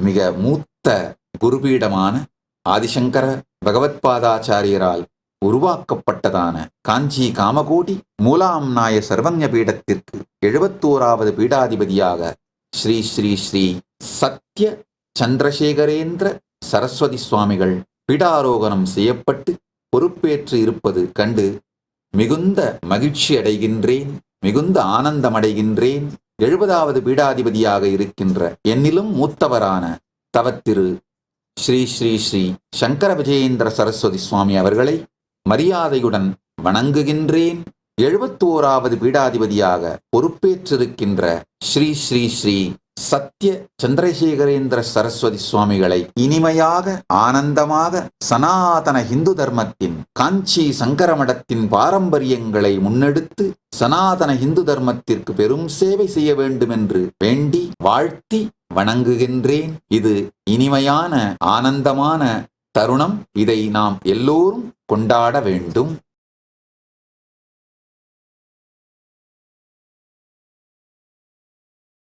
மிக மூத்த குருபீடமான ஆதிசங்கர பகவத்பாதாச்சாரியரால் உருவாக்கப்பட்டதான காஞ்சி காமகோடி மூலாம்நாய சர்வஞ பீடத்திற்கு 71வது பீடாதிபதியாக ஸ்ரீ ஸ்ரீ ஸ்ரீ சத்ய சந்திரசேகரேந்திர சரஸ்வதி சுவாமிகள் பீடாரோகணம் செய்யப்பட்டு பொறுப்பேற்று இருப்பது கண்டு மிகுந்த மகிழ்ச்சி அடைகின்றேன், மிகுந்த ஆனந்தமடைகின்றேன். 70வது பீடாதிபதியாக இருக்கின்ற என்னிலும் மூத்தவரான தவத்திரு ஸ்ரீ ஸ்ரீ ஸ்ரீ சங்கர விஜயேந்திர சரஸ்வதி சுவாமி அவர்களை மரியாதையுடன் வணங்குகின்றேன். 71வது பீடாதிபதியாக பொறுப்பேற்றிருக்கின்ற ஸ்ரீ ஸ்ரீ ஸ்ரீ சத்ய சந்திரசேகரேந்திர சரஸ்வதி சுவாமிகளை இனிமையாக ஆனந்தமாக சனாதன இந்து தர்மத்தின் காஞ்சி சங்கரமடத்தின் பாரம்பரியங்களை முன்னெடுத்து சனாதன இந்து தர்மத்திற்கு பெரும் சேவை செய்ய வேண்டும் என்று வேண்டி வாழ்த்தி வணங்குகின்றேன். இது இனிமையான ஆனந்தமான தருணம். இதை நாம் எல்லோரும் கொண்டாட வேண்டும்.